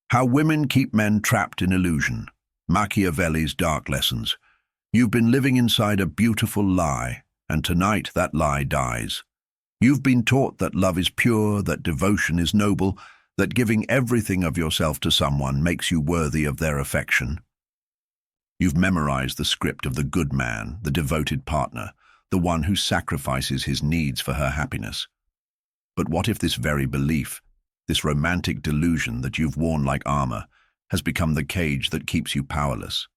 How women keep men trapped in illusion. Machiavelli's dark lessons. You've been living inside a beautiful lie, and tonight that lie dies. You've been taught that love is pure, that devotion is noble, that giving everything of yourself to someone makes you worthy of their affection. You've memorized the script of the good man, the devoted partner, the one who sacrifices his needs for her happiness. But what if this very belief, this romantic delusion that you've worn like armor, has become the cage that keeps you powerless?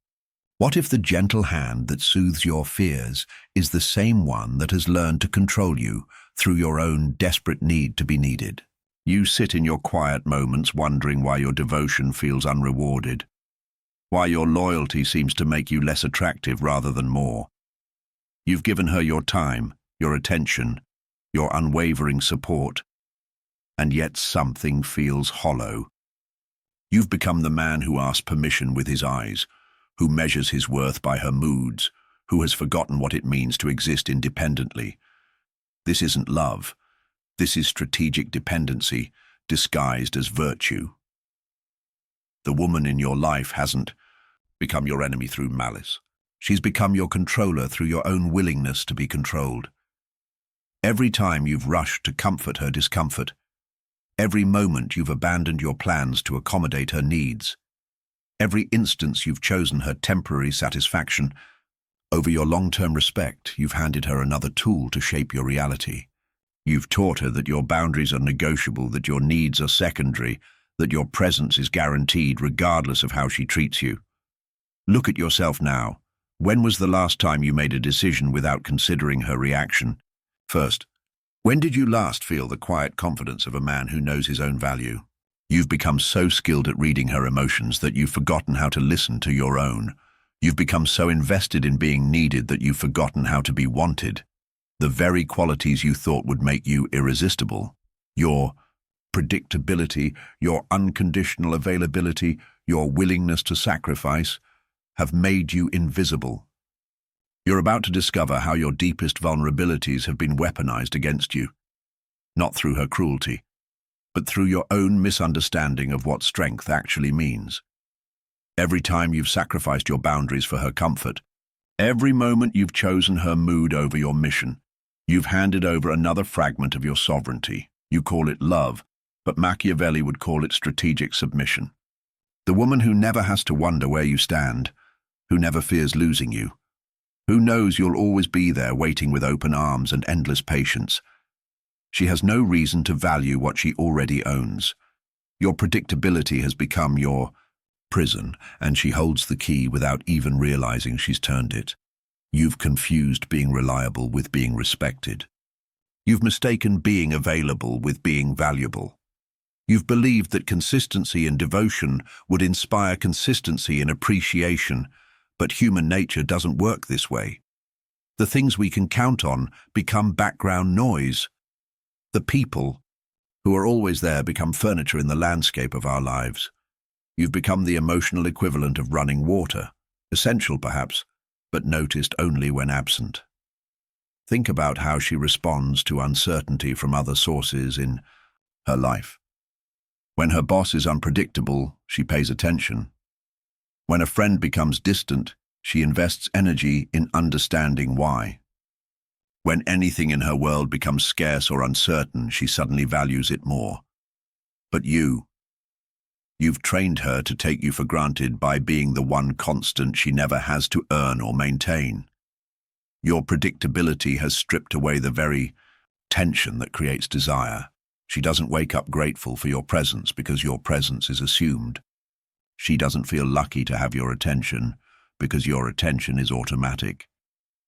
What if the gentle hand that soothes your fears is the same one that has learned to control you through your own desperate need to be needed? You sit in your quiet moments wondering why your devotion feels unrewarded, why your loyalty seems to make you less attractive rather than more. You've given her your time, your attention, your unwavering support, and yet something feels hollow. You've become the man who asks permission with his eyes, who measures his worth by her moods, who has forgotten what it means to exist independently. This isn't love. This is strategic dependency, disguised as virtue. The woman in your life hasn't become your enemy through malice. She's become your controller through your own willingness to be controlled. Every time you've rushed to comfort her discomfort, every moment you've abandoned your plans to accommodate her needs, every instance you've chosen her temporary satisfaction over your long-term respect, you've handed her another tool to shape your reality. You've taught her that your boundaries are negotiable, that your needs are secondary, that your presence is guaranteed regardless of how she treats you. Look at yourself now. When was the last time you made a decision without considering her reaction? First, when did you last feel the quiet confidence of a man who knows his own value? You've become so skilled at reading her emotions that you've forgotten how to listen to your own. You've become so invested in being needed that you've forgotten how to be wanted. The very qualities you thought would make you irresistible, your predictability, your unconditional availability, your willingness to sacrifice, have made you invisible. You're about to discover how your deepest vulnerabilities have been weaponized against you, not through her cruelty, but through your own misunderstanding of what strength actually means. Every time you've sacrificed your boundaries for her comfort, every moment you've chosen her mood over your mission, you've handed over another fragment of your sovereignty. You call it love, but Machiavelli would call it strategic submission. The woman who never has to wonder where you stand, who never fears losing you, who knows you'll always be there waiting with open arms and endless patience. She has no reason to value what she already owns. Your predictability has become your prison, and she holds the key without even realizing she's turned it. You've confused being reliable with being respected. You've mistaken being available with being valuable. You've believed that consistency and devotion would inspire consistency and appreciation, but human nature doesn't work this way. The things we can count on become background noise. The people who are always there become furniture in the landscape of our lives. You've become the emotional equivalent of running water, essential perhaps, but noticed only when absent. Think about how she responds to uncertainty from other sources in her life. When her boss is unpredictable, she pays attention. When a friend becomes distant, she invests energy in understanding why. When anything in her world becomes scarce or uncertain, she suddenly values it more. But you've trained her to take you for granted by being the one constant she never has to earn or maintain. Your predictability has stripped away the very tension that creates desire. She doesn't wake up grateful for your presence because your presence is assumed. She doesn't feel lucky to have your attention because your attention is automatic.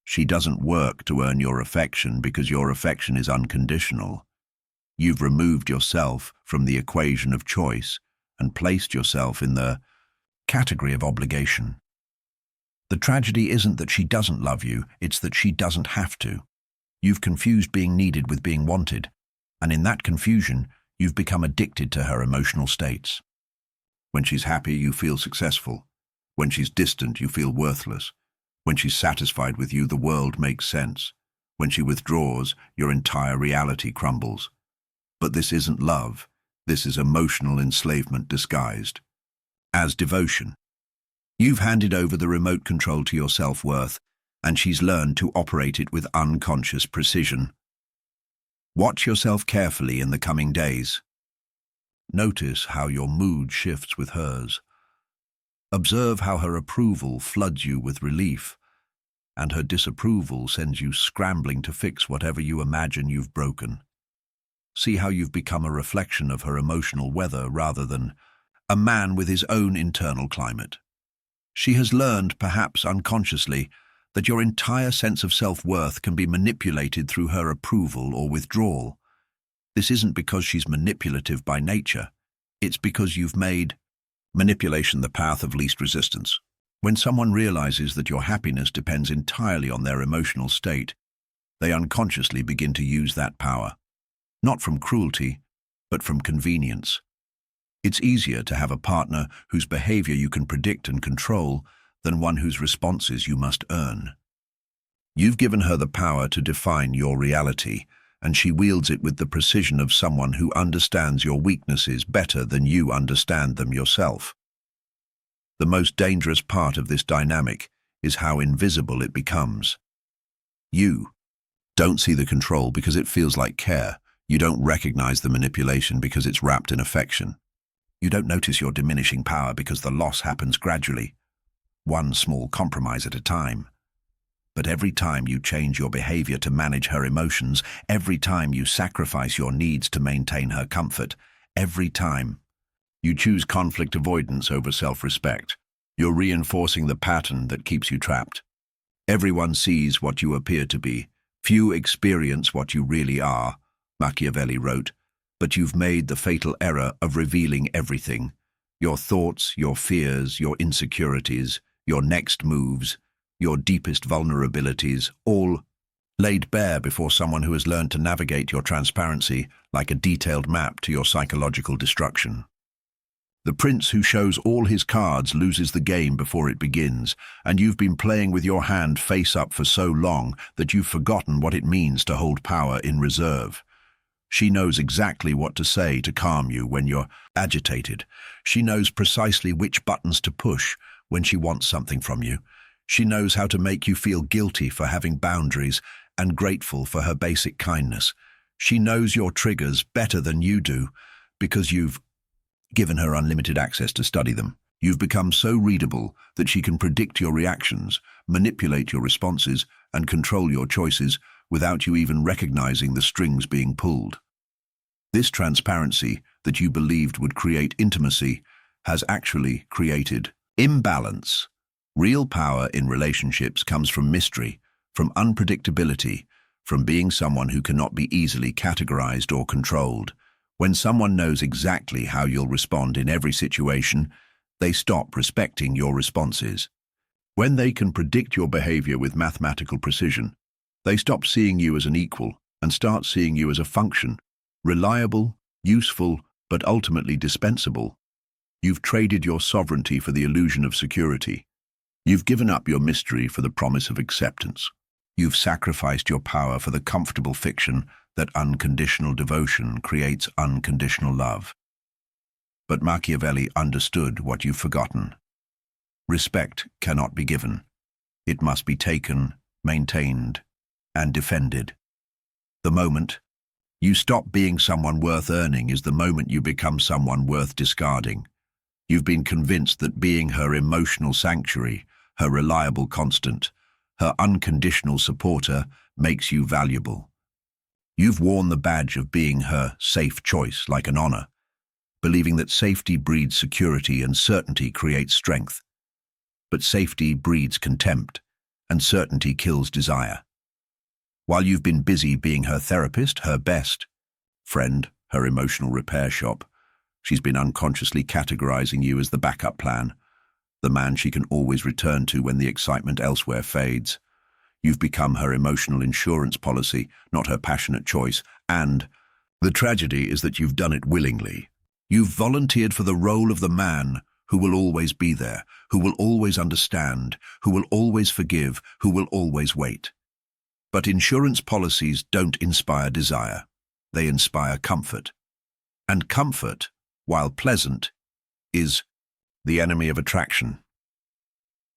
She doesn't work to earn your affection because your affection is unconditional. You've removed yourself from the equation of choice and placed yourself in the category of obligation. The tragedy isn't that she doesn't love you, it's that she doesn't have to. You've confused being needed with being wanted, and in that confusion, you've become addicted to her emotional states. When she's happy, you feel successful. When she's distant, you feel worthless. When she's satisfied with you, the world makes sense. When she withdraws, your entire reality crumbles. But this isn't love. This is emotional enslavement disguised. as devotion. You've handed over the remote control to your self-worth, and she's learned to operate it with unconscious precision. Watch yourself carefully in the coming days. Notice how your mood shifts with hers. Observe how her approval floods you with relief, and her disapproval sends you scrambling to fix whatever you imagine you've broken. See how you've become a reflection of her emotional weather rather than a man with his own internal climate. She has learned, perhaps unconsciously, that your entire sense of self-worth can be manipulated through her approval or withdrawal. This isn't because she's manipulative by nature. It's because you've made manipulation the path of least resistance. When someone realizes that your happiness depends entirely on their emotional state, they unconsciously begin to use that power, not from cruelty, but from convenience. It's easier to have a partner whose behavior you can predict and control than one whose responses you must earn. You've given her the power to define your reality, and she wields it with the precision of someone who understands your weaknesses better than you understand them yourself. The most dangerous part of this dynamic is how invisible it becomes. You don't see the control because it feels like care. You don't recognize the manipulation because it's wrapped in affection. You don't notice your diminishing power because the loss happens gradually, one small compromise at a time. But every time you change your behavior to manage her emotions, every time you sacrifice your needs to maintain her comfort, every time you choose conflict avoidance over self-respect, you're reinforcing the pattern that keeps you trapped. Everyone sees what you appear to be. Few experience what you really are, Machiavelli wrote, but you've made the fatal error of revealing everything. Your thoughts, your fears, your insecurities, your next moves, your deepest vulnerabilities, all laid bare before someone who has learned to navigate your transparency like a detailed map to your psychological destruction. The prince who shows all his cards loses the game before it begins, and you've been playing with your hand face up for so long that you've forgotten what it means to hold power in reserve. She knows exactly what to say to calm you when you're agitated. She knows precisely which buttons to push when she wants something from you. She knows how to make you feel guilty for having boundaries and grateful for her basic kindness. She knows your triggers better than you do because you've given her unlimited access to study them. You've become so readable that she can predict your reactions, manipulate your responses, and control your choices without you even recognizing the strings being pulled. This transparency that you believed would create intimacy has actually created imbalance. Real power in relationships comes from mystery, from unpredictability, from being someone who cannot be easily categorized or controlled. When someone knows exactly how you'll respond in every situation, they stop respecting your responses. When they can predict your behavior with mathematical precision, they stop seeing you as an equal and start seeing you as a function, reliable, useful, but ultimately dispensable. You've traded your sovereignty for the illusion of security. You've given up your mystery for the promise of acceptance. You've sacrificed your power for the comfortable fiction that unconditional devotion creates unconditional love. But Machiavelli understood what you've forgotten. Respect cannot be given. It must be taken, maintained, and defended. The moment you stop being someone worth earning is the moment you become someone worth discarding. You've been convinced that being her emotional sanctuary, her reliable constant, her unconditional supporter makes you valuable. You've worn the badge of being her safe choice like an honor, believing that safety breeds security and certainty creates strength. But safety breeds contempt, and certainty kills desire. While you've been busy being her therapist, her best friend, her emotional repair shop, she's been unconsciously categorizing you as the backup plan, the man she can always return to when the excitement elsewhere fades. You've become her emotional insurance policy, not her passionate choice, and the tragedy is that you've done it willingly. You've volunteered for the role of the man who will always be there, who will always understand, who will always forgive, who will always wait. But insurance policies don't inspire desire. They inspire comfort. And comfort, while pleasant, is the enemy of attraction.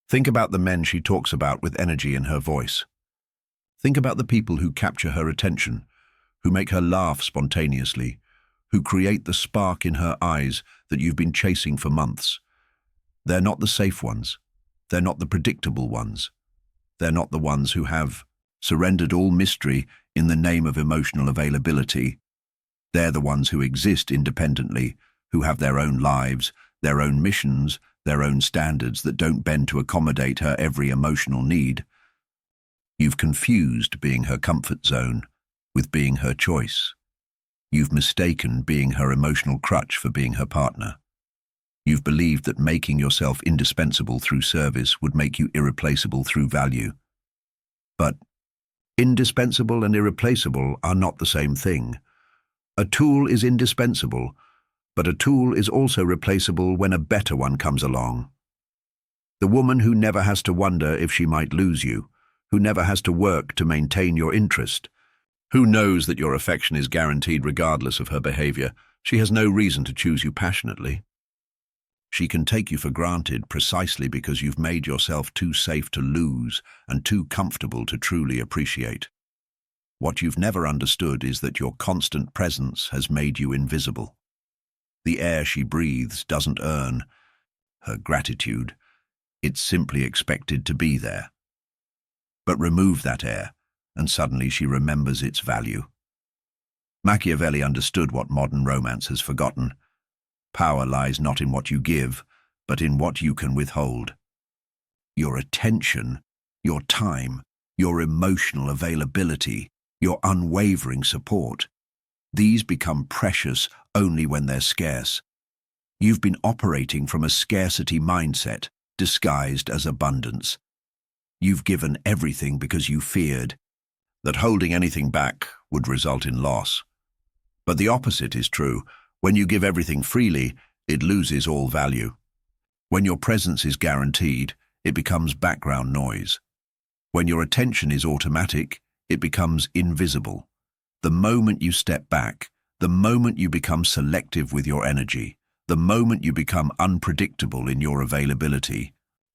Think about the men she talks about with energy in her voice. Think about the people who capture her attention, who make her laugh spontaneously, who create the spark in her eyes that you've been chasing for months. They're not the safe ones. They're not the predictable ones. They're not the ones who have surrendered all mystery in the name of emotional availability. They're the ones who exist independently, who have their own lives, their own missions, their own standards that don't bend to accommodate her every emotional need. You've confused being her comfort zone with being her choice. You've mistaken being her emotional crutch for being her partner. You've believed that making yourself indispensable through service would make you irreplaceable through value. But indispensable and irreplaceable are not the same thing. A tool is indispensable, but a tool is also replaceable when a better one comes along. The woman who never has to wonder if she might lose you, who never has to work to maintain your interest, who knows that your affection is guaranteed regardless of her behavior. She has no reason to choose you passionately. She can take you for granted precisely because you've made yourself too safe to lose and too comfortable to truly appreciate. What you've never understood is that your constant presence has made you invisible. The air she breathes doesn't earn her gratitude. It's simply expected to be there. But remove that air, and suddenly she remembers its value. Machiavelli understood what modern romance has forgotten. Power lies not in what you give, but in what you can withhold. Your attention, your time, your emotional availability, your unwavering support. These become precious only when they're scarce. You've been operating from a scarcity mindset, disguised as abundance. You've given everything because you feared that holding anything back would result in loss. But the opposite is true. When you give everything freely, it loses all value. When your presence is guaranteed, it becomes background noise. When your attention is automatic, it becomes invisible. The moment you step back, the moment you become selective with your energy, the moment you become unpredictable in your availability,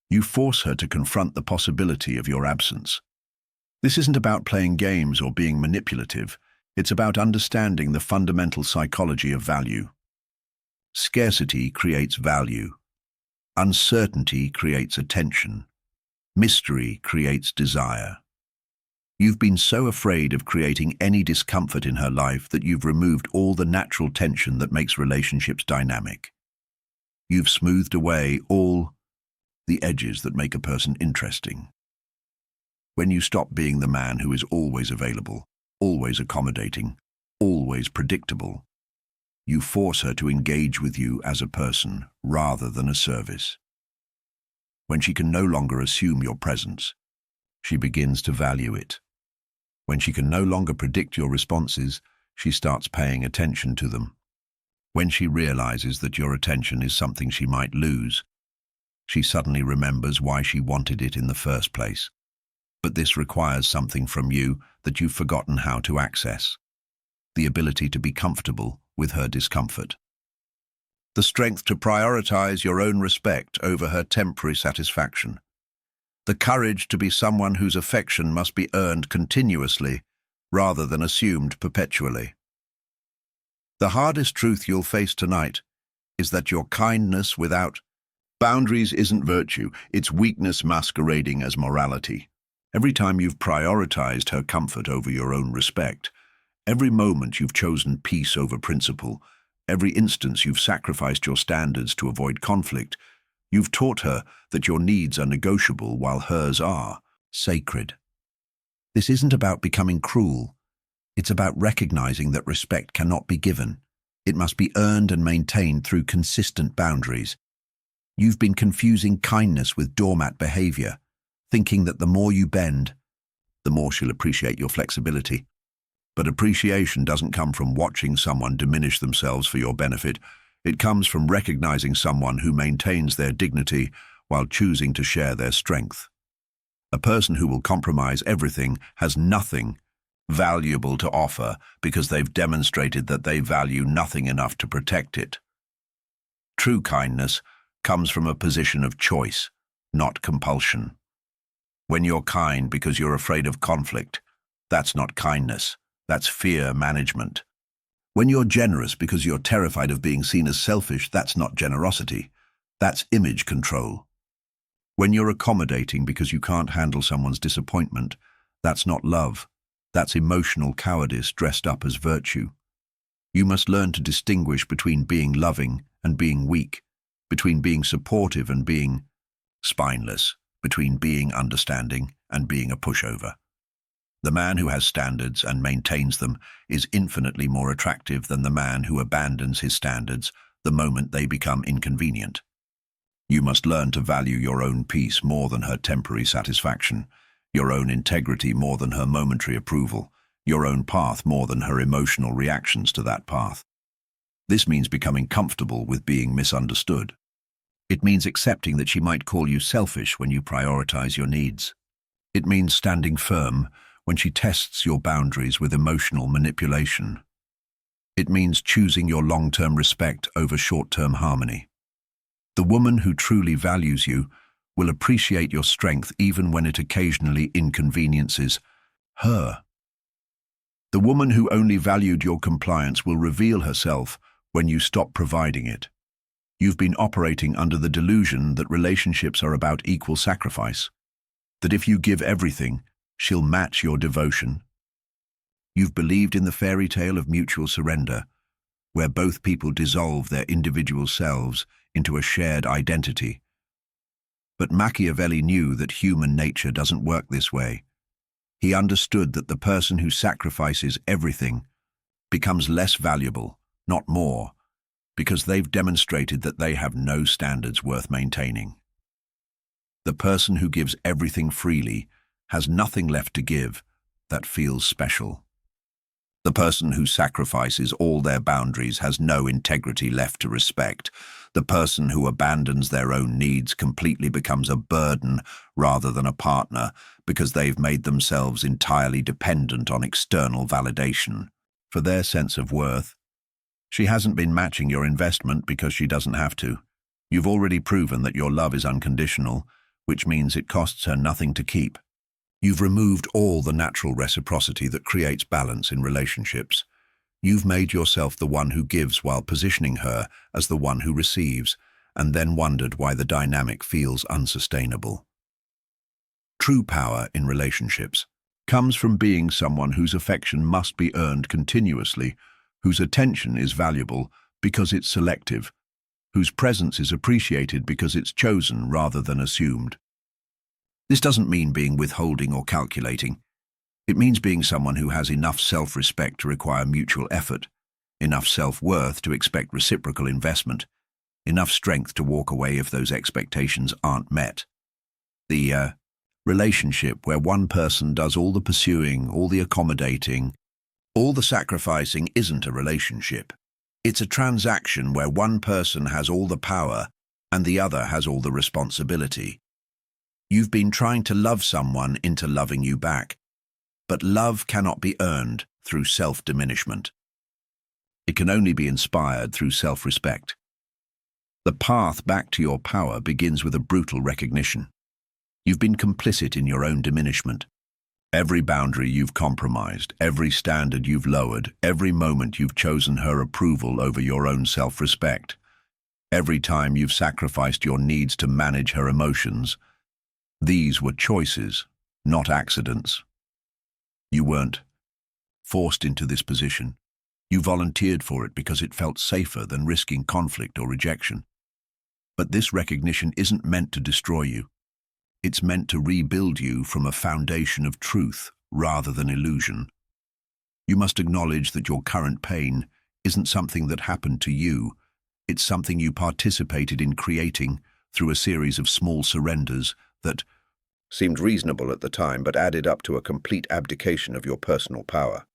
you force her to confront the possibility of your absence. This isn't about playing games or being manipulative. It's about understanding the fundamental psychology of value. Scarcity creates value. Uncertainty creates attention. Mystery creates desire. You've been so afraid of creating any discomfort in her life that you've removed all the natural tension that makes relationships dynamic. You've smoothed away all the edges that make a person interesting. When you stop being the man who is always available, always accommodating, always predictable, you force her to engage with you as a person rather than a service. When she can no longer assume your presence, she begins to value it. When she can no longer predict your responses, she starts paying attention to them. When she realizes that your attention is something she might lose, she suddenly remembers why she wanted it in the first place. But this requires something from you that you've forgotten how to access: the ability to be comfortable with her discomfort. The strength to prioritize your own respect over her temporary satisfaction. The courage to be someone whose affection must be earned continuously rather than assumed perpetually. The hardest truth you'll face tonight is that your kindness without boundaries isn't virtue, it's weakness masquerading as morality. Every time you've prioritized her comfort over your own respect, every moment you've chosen peace over principle, every instance you've sacrificed your standards to avoid conflict, you've taught her that your needs are negotiable while hers are sacred. This isn't about becoming cruel. It's about recognizing that respect cannot be given. It must be earned and maintained through consistent boundaries. You've been confusing kindness with doormat behavior, thinking that the more you bend, the more she'll appreciate your flexibility. But appreciation doesn't come from watching someone diminish themselves for your benefit. It comes from recognizing someone who maintains their dignity while choosing to share their strength. A person who will compromise everything has nothing valuable to offer because they've demonstrated that they value nothing enough to protect it. True kindness comes from a position of choice, not compulsion. When you're kind because you're afraid of conflict, that's not kindness, that's fear management. When you're generous because you're terrified of being seen as selfish, that's not generosity, that's image control. When you're accommodating because you can't handle someone's disappointment, that's not love, that's emotional cowardice dressed up as virtue. You must learn to distinguish between being loving and being weak, between being supportive and being spineless, between being understanding and being a pushover. The man who has standards and maintains them is infinitely more attractive than the man who abandons his standards the moment they become inconvenient. You must learn to value your own peace more than her temporary satisfaction, your own integrity more than her momentary approval, your own path more than her emotional reactions to that path. This means becoming comfortable with being misunderstood. It means accepting that she might call you selfish when you prioritize your needs. It means standing firm when she tests your boundaries with emotional manipulation. It means choosing your long-term respect over short-term harmony. The woman who truly values you will appreciate your strength even when it occasionally inconveniences her. The woman who only valued your compliance will reveal herself when you stop providing it. You've been operating under the delusion that relationships are about equal sacrifice, that if you give everything, she'll match your devotion. You've believed in the fairy tale of mutual surrender, where both people dissolve their individual selves into a shared identity. But Machiavelli knew that human nature doesn't work this way. He understood that the person who sacrifices everything becomes less valuable, not more, because they've demonstrated that they have no standards worth maintaining. The person who gives everything freely has nothing left to give that feels special. The person who sacrifices all their boundaries has no integrity left to respect. The person who abandons their own needs completely becomes a burden rather than a partner because they've made themselves entirely dependent on external validation. For their sense of worth, she hasn't been matching your investment because she doesn't have to. You've already proven that your love is unconditional, which means it costs her nothing to keep. You've removed all the natural reciprocity that creates balance in relationships. You've made yourself the one who gives while positioning her as the one who receives, and then wondered why the dynamic feels unsustainable. True power in relationships comes from being someone whose affection must be earned continuously, whose attention is valuable because it's selective, whose presence is appreciated because it's chosen rather than assumed. This doesn't mean being withholding or calculating. It means being someone who has enough self-respect to require mutual effort, enough self-worth to expect reciprocal investment, enough strength to walk away if those expectations aren't met. The relationship where one person does all the pursuing, all the accommodating, all the sacrificing isn't a relationship. It's a transaction where one person has all the power and the other has all the responsibility. You've been trying to love someone into loving you back, but love cannot be earned through self-diminishment. It can only be inspired through self-respect. The path back to your power begins with a brutal recognition. You've been complicit in your own diminishment. Every boundary you've compromised, every standard you've lowered, every moment you've chosen her approval over your own self-respect, every time you've sacrificed your needs to manage her emotions, these were choices, not accidents. You weren't forced into this position. You volunteered for it because it felt safer than risking conflict or rejection. But this recognition isn't meant to destroy you. It's meant to rebuild you from a foundation of truth rather than illusion. You must acknowledge that your current pain isn't something that happened to you. It's something you participated in creating through a series of small surrenders that seemed reasonable at the time but added up to a complete abdication of your personal power.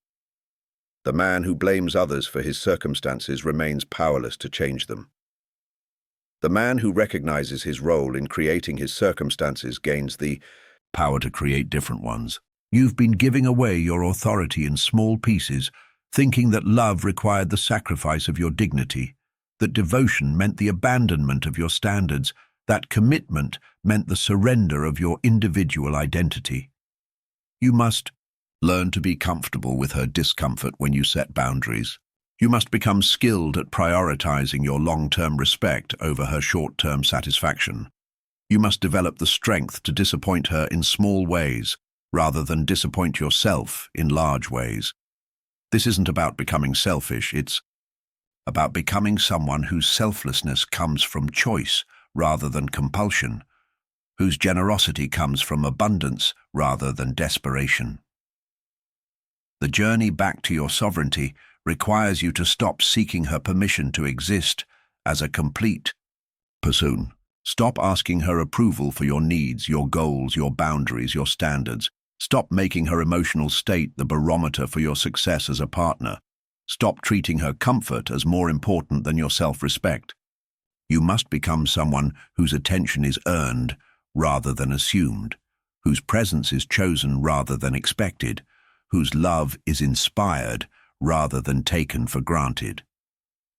The man who blames others for his circumstances remains powerless to change them. The man who recognizes his role in creating his circumstances gains the power to create different ones. You've been giving away your authority in small pieces, thinking that love required the sacrifice of your dignity. that devotion meant the abandonment of your standards, that commitment meant the surrender of your individual identity. You must learn to be comfortable with her discomfort when you set boundaries. You must become skilled at prioritizing your long-term respect over her short-term satisfaction. You must develop the strength to disappoint her in small ways rather than disappoint yourself in large ways. This isn't about becoming selfish, it's about becoming someone whose selflessness comes from choice rather than compulsion, whose generosity comes from abundance rather than desperation. The journey back to your sovereignty requires you to stop seeking her permission to exist as a complete person. Stop asking her approval for your needs, your goals, your boundaries, your standards. Stop making her emotional state the barometer for your success as a partner. Stop treating her comfort as more important than your self-respect. You must become someone whose attention is earned rather than assumed, whose presence is chosen rather than expected, whose love is inspired rather than taken for granted.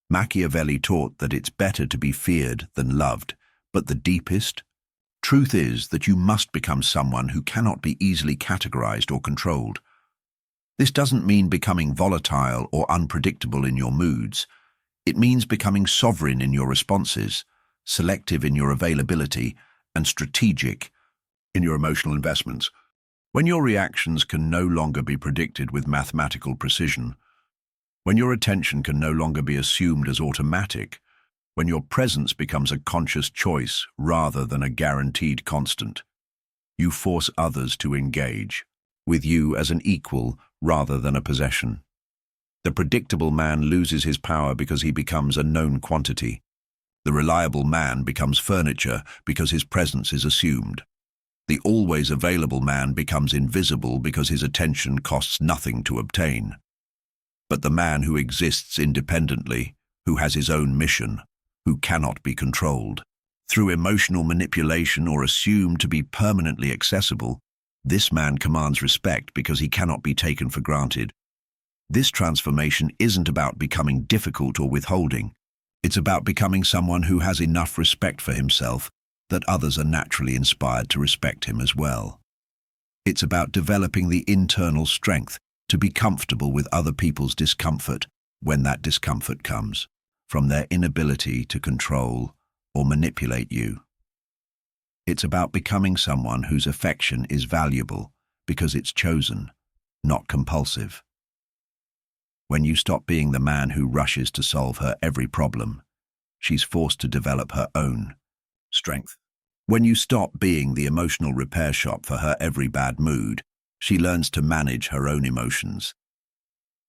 Machiavelli taught that it's better to be feared than loved, but the deepest truth is that you must become someone who cannot be easily categorized or controlled. This doesn't mean becoming volatile or unpredictable in your moods. It means becoming sovereign in your responses, selective in your availability, and strategic in your emotional investments. When your reactions can no longer be predicted with mathematical precision, when your attention can no longer be assumed as automatic, when your presence becomes a conscious choice rather than a guaranteed constant, you force others to engage with you as an equal rather than a possession. The predictable man loses his power because he becomes a known quantity. The reliable man becomes furniture because his presence is assumed. The always available man becomes invisible because his attention costs nothing to obtain. But the man who exists independently, who has his own mission, who cannot be controlled through emotional manipulation or assumed to be permanently accessible, this man commands respect because he cannot be taken for granted. This transformation isn't about becoming difficult or withholding. It's about becoming someone who has enough respect for himself that others are naturally inspired to respect him as well. It's about developing the internal strength to be comfortable with other people's discomfort when that discomfort comes from their inability to control or manipulate you. It's about becoming someone whose affection is valuable because it's chosen, not compulsive. When you stop being the man who rushes to solve her every problem, she's forced to develop her own strength. When you stop being the emotional repair shop for her every bad mood, she learns to manage her own emotions.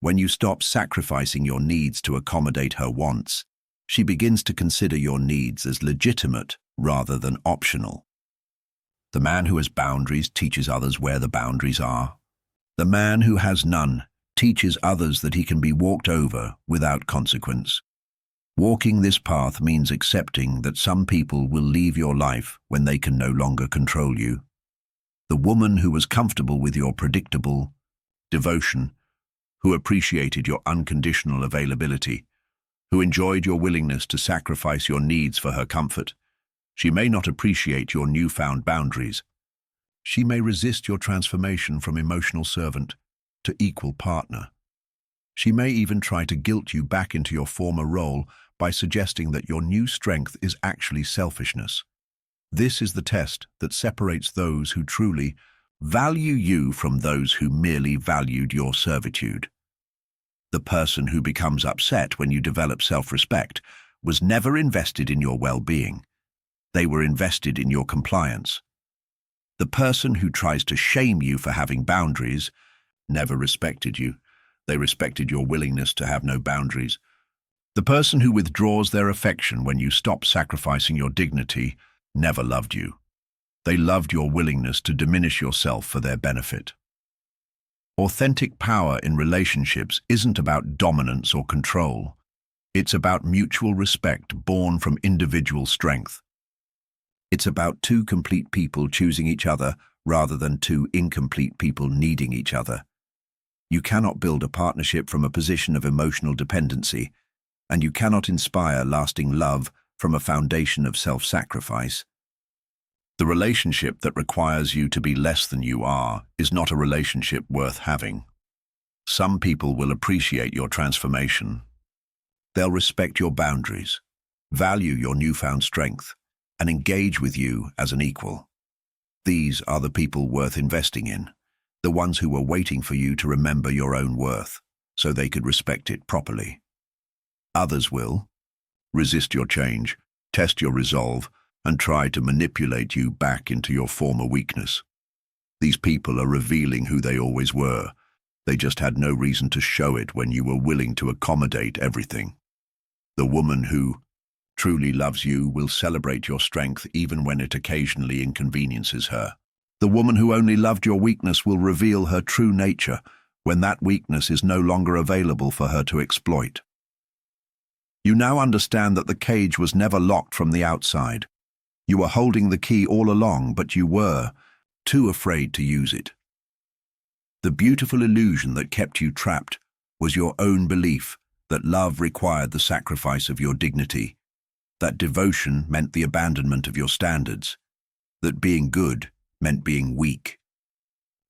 When you stop sacrificing your needs to accommodate her wants, she begins to consider your needs as legitimate rather than optional. The man who has boundaries teaches others where the boundaries are. The man who has none teaches others that he can be walked over without consequence. Walking this path means accepting that some people will leave your life when they can no longer control you. The woman who was comfortable with your predictable devotion, who appreciated your unconditional availability, who enjoyed your willingness to sacrifice your needs for her comfort, she may not appreciate your newfound boundaries. She may resist your transformation from emotional servant to equal partner. She may even try to guilt you back into your former role by suggesting that your new strength is actually selfishness. This is the test that separates those who truly value you from those who merely valued your servitude. The person who becomes upset when you develop self-respect was never invested in your well-being. They were invested in your compliance. The person who tries to shame you for having boundaries never respected you. They respected your willingness to have no boundaries. The person who withdraws their affection when you stop sacrificing your dignity never loved you. They loved your willingness to diminish yourself for their benefit. Authentic power in relationships isn't about dominance or control. It's about mutual respect born from individual strength. It's about two complete people choosing each other rather than two incomplete people needing each other. You cannot build a partnership from a position of emotional dependency. and you cannot inspire lasting love from a foundation of self-sacrifice. The relationship that requires you to be less than you are is not a relationship worth having. Some people will appreciate your transformation. They'll respect your boundaries, value your newfound strength, and engage with you as an equal. These are the people worth investing in, the ones who were waiting for you to remember your own worth, so they could respect it properly. Others will resist your change, test your resolve, and try to manipulate you back into your former weakness. These people are revealing who they always were. They just had no reason to show it when you were willing to accommodate everything. The woman who truly loves you will celebrate your strength even when it occasionally inconveniences her. The woman who only loved your weakness will reveal her true nature when that weakness is no longer available for her to exploit. You now understand that the cage was never locked from the outside. You were holding the key all along, but you were too afraid to use it. The beautiful illusion that kept you trapped was your own belief that love required the sacrifice of your dignity, that devotion meant the abandonment of your standards, that being good meant being weak.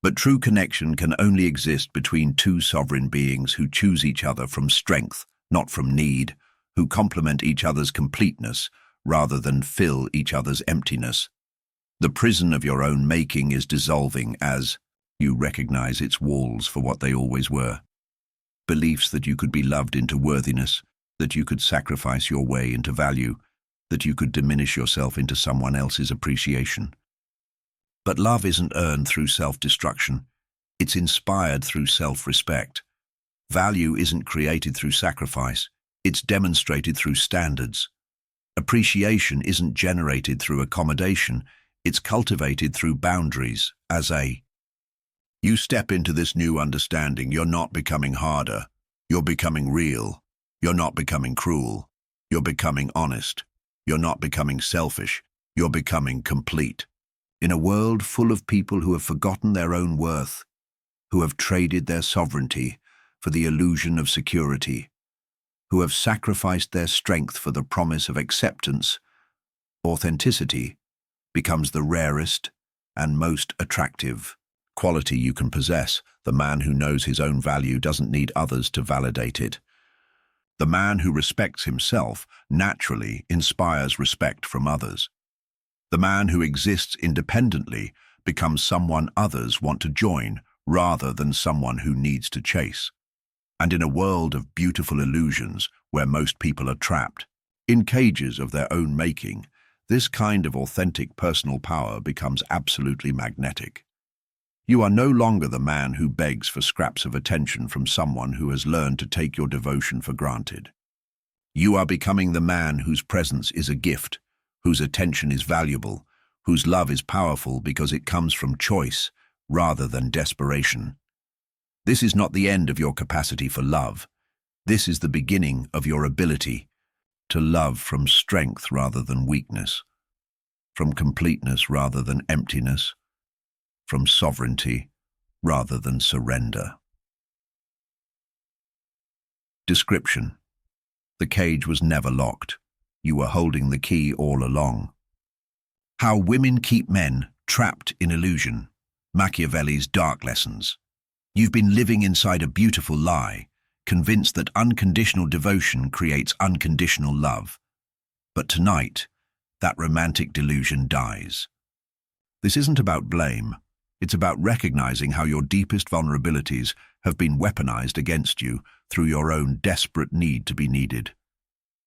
But true connection can only exist between two sovereign beings who choose each other from strength, not from need, who complement each other's completeness rather than fill each other's emptiness. The prison of your own making is dissolving as you recognize its walls for what they always were. Beliefs that you could be loved into worthiness, that you could sacrifice your way into value, that you could diminish yourself into someone else's appreciation. But love isn't earned through self-destruction. It's inspired through self-respect. Value isn't created through sacrifice. It's demonstrated through standards. Appreciation isn't generated through accommodation. It's cultivated through boundaries. You step into this new understanding, you're not becoming harder. You're becoming real. You're not becoming cruel. You're becoming honest. You're not becoming selfish. You're becoming complete. In a world full of people who have forgotten their own worth, who have traded their sovereignty for the illusion of security, who have sacrificed their strength for the promise of acceptance, authenticity becomes the rarest and most attractive quality you can possess. The man who knows his own value doesn't need others to validate it. The man who respects himself naturally inspires respect from others. The man who exists independently becomes someone others want to join rather than someone who needs to chase. And in a world of beautiful illusions where most people are trapped, in cages of their own making, this kind of authentic personal power becomes absolutely magnetic. You are no longer the man who begs for scraps of attention from someone who has learned to take your devotion for granted. You are becoming the man whose presence is a gift, whose attention is valuable, whose love is powerful because it comes from choice rather than desperation. This is not the end of your capacity for love. This is the beginning of your ability to love from strength rather than weakness, from completeness rather than emptiness, from sovereignty rather than surrender. Description: the cage was never locked. You were holding the key all along. How women keep men trapped in illusion. Machiavelli's dark lessons. You've been living inside a beautiful lie, convinced that unconditional devotion creates unconditional love. But tonight, that romantic delusion dies. This isn't about blame. It's about recognizing how your deepest vulnerabilities have been weaponized against you through your own desperate need to be needed.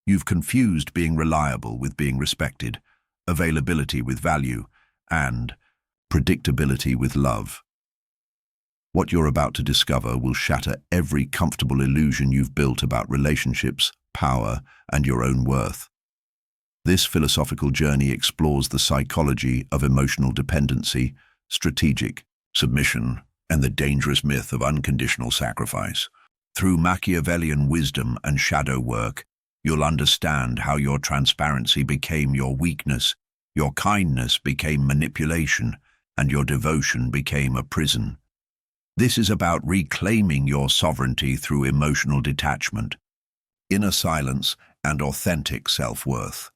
You've confused being reliable with being respected, availability with value, and predictability with love. What you're about to discover will shatter every comfortable illusion you've built about relationships, power, and your own worth. This philosophical journey explores the psychology of emotional dependency, strategic submission, and the dangerous myth of unconditional sacrifice. Through Machiavellian wisdom and shadow work, you'll understand how your transparency became your weakness, your kindness became manipulation, and your devotion became a prison. This is about reclaiming your sovereignty through emotional detachment, inner silence, and authentic self-worth.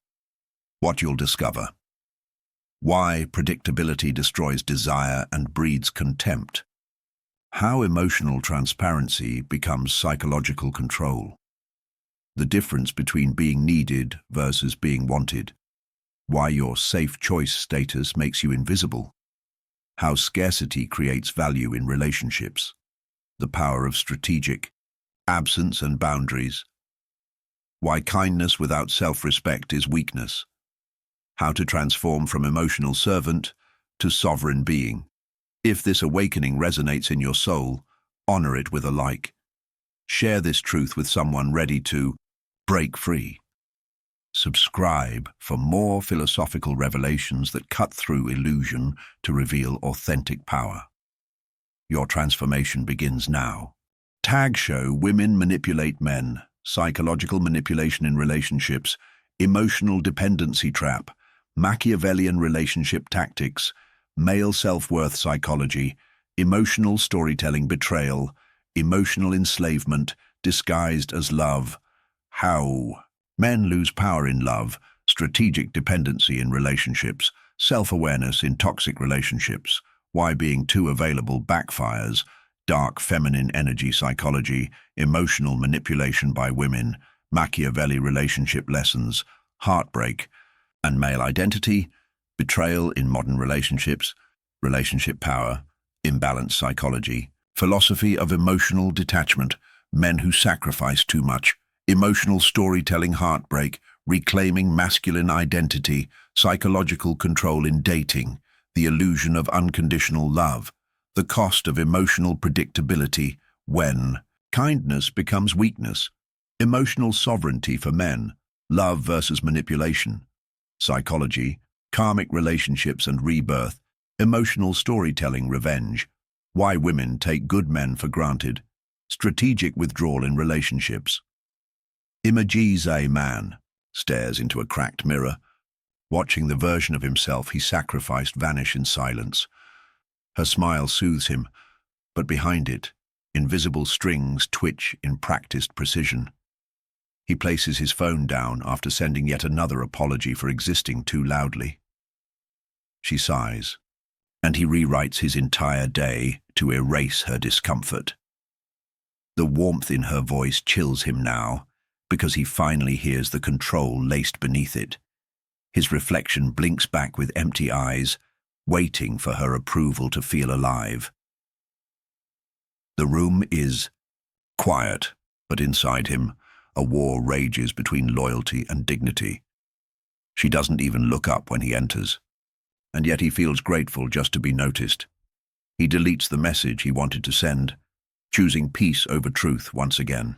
What you'll discover. Why predictability destroys desire and breeds contempt. How emotional transparency becomes psychological control. The difference between being needed versus being wanted. Why your safe choice status makes you invisible. How scarcity creates value in relationships. The power of strategic absence and boundaries. Why kindness without self-respect is weakness. How to transform from emotional servant to sovereign being. If this awakening resonates in your soul, honor it with a like. Share this truth with someone ready to break free. Subscribe for more philosophical revelations that cut through illusion to reveal authentic power. Your transformation begins now. Tag show Women Manipulate Men, Psychological Manipulation in Relationships, Emotional Dependency Trap, Machiavellian Relationship Tactics, Male Self-Worth Psychology, Emotional Storytelling Betrayal, Emotional Enslavement, Disguised as Love. How men lose power in love, strategic dependency in relationships, self-awareness in toxic relationships, why being too available backfires, dark feminine energy psychology, emotional manipulation by women, Machiavelli relationship lessons, heartbreak, and male identity, betrayal in modern relationships, relationship power, imbalanced psychology, philosophy of emotional detachment, men who sacrifice too much, emotional storytelling heartbreak, reclaiming masculine identity, psychological control in dating, the illusion of unconditional love, the cost of emotional predictability when kindness becomes weakness, emotional sovereignty for men, love versus manipulation, psychology, karmic relationships and rebirth, emotional storytelling revenge, why women take good men for granted, strategic withdrawal in relationships. Images a man stares into a cracked mirror, watching the version of himself he sacrificed vanish in silence. Her smile soothes him, but behind it, invisible strings twitch in practiced precision. He places his phone down after sending yet another apology for existing too loudly. She sighs, and he rewrites his entire day to erase her discomfort. The warmth in her voice chills him now, because he finally hears the control laced beneath it. His reflection blinks back with empty eyes, waiting for her approval to feel alive. The room is quiet, but inside him, a war rages between loyalty and dignity. She doesn't even look up when he enters, and yet he feels grateful just to be noticed. He deletes the message he wanted to send, choosing peace over truth once again.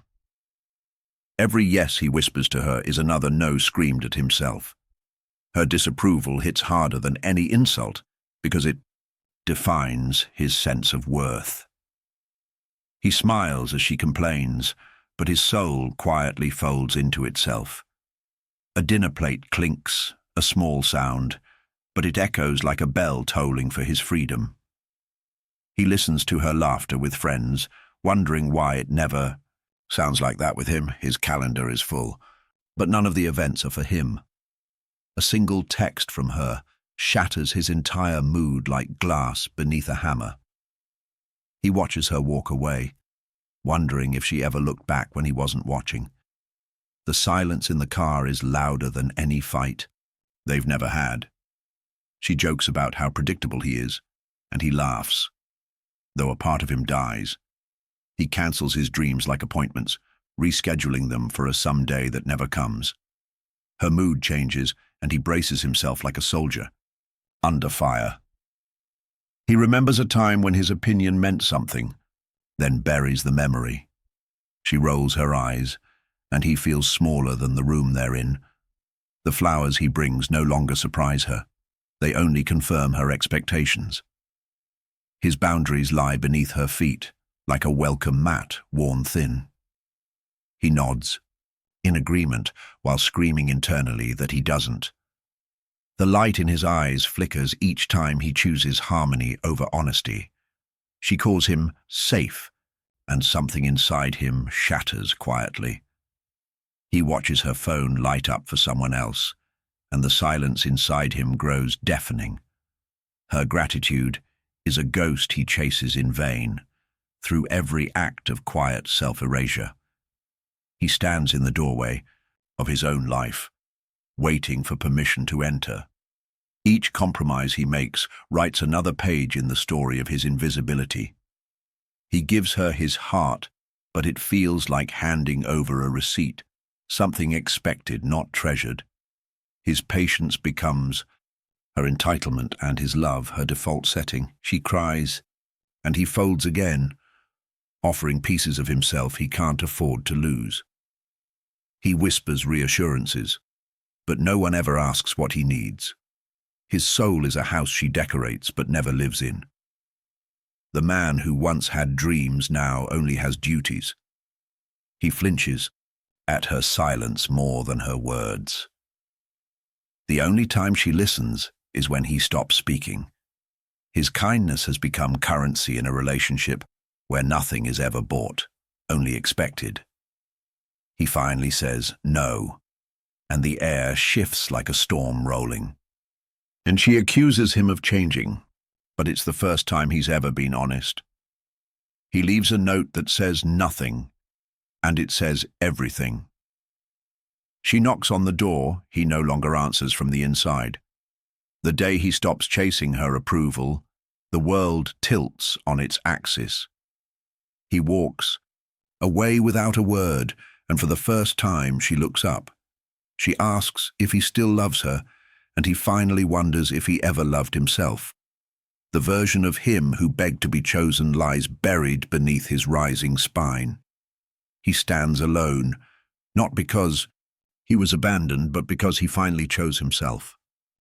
Every yes he whispers to her is another no screamed at himself. Her disapproval hits harder than any insult because it defines his sense of worth. He smiles as she complains, but his soul quietly folds into itself. A dinner plate clinks, a small sound, but it echoes like a bell tolling for his freedom. He listens to her laughter with friends, wondering why it never sounds like that with him. His calendar is full, but none of the events are for him. A single text from her shatters his entire mood like glass beneath a hammer. He watches her walk away, wondering if she ever looked back when he wasn't watching. The silence in the car is louder than any fight they've never had. She jokes about how predictable he is, and he laughs, though a part of him dies. He cancels his dreams like appointments, rescheduling them for a someday that never comes. Her mood changes, and he braces himself like a soldier, under fire. He remembers a time when his opinion meant something, then buries the memory. She rolls her eyes, and he feels smaller than the room they're in. The flowers he brings no longer surprise her. They only confirm her expectations. His boundaries lie beneath her feet, like a welcome mat worn thin. He nods, in agreement, while screaming internally that he doesn't. The light in his eyes flickers each time he chooses harmony over honesty. She calls him safe, and something inside him shatters quietly. He watches her phone light up for someone else, and the silence inside him grows deafening. Her gratitude is a ghost he chases in vain, through every act of quiet self-erasure. He stands in the doorway of his own life, waiting for permission to enter. Each compromise he makes writes another page in the story of his invisibility. He gives her his heart, but it feels like handing over a receipt, something expected, not treasured. His patience becomes her entitlement and his love her default setting. She cries, and he folds again, offering pieces of himself he can't afford to lose. He whispers reassurances, but no one ever asks what he needs. His soul is a house she decorates but never lives in. The man who once had dreams now only has duties. He flinches at her silence more than her words. The only time she listens is when he stops speaking. His kindness has become currency in a relationship where nothing is ever bought, only expected. He finally says no, and the air shifts like a storm rolling. And she accuses him of changing, but it's the first time he's ever been honest. He leaves a note that says nothing, and it says everything. She knocks on the door, he no longer answers from the inside. The day he stops chasing her approval, the world tilts on its axis. He walks away without a word, and for the first time she looks up. She asks if he still loves her, and he finally wonders if he ever loved himself. The version of him who begged to be chosen lies buried beneath his rising spine. He stands alone, not because he was abandoned, but because he finally chose himself.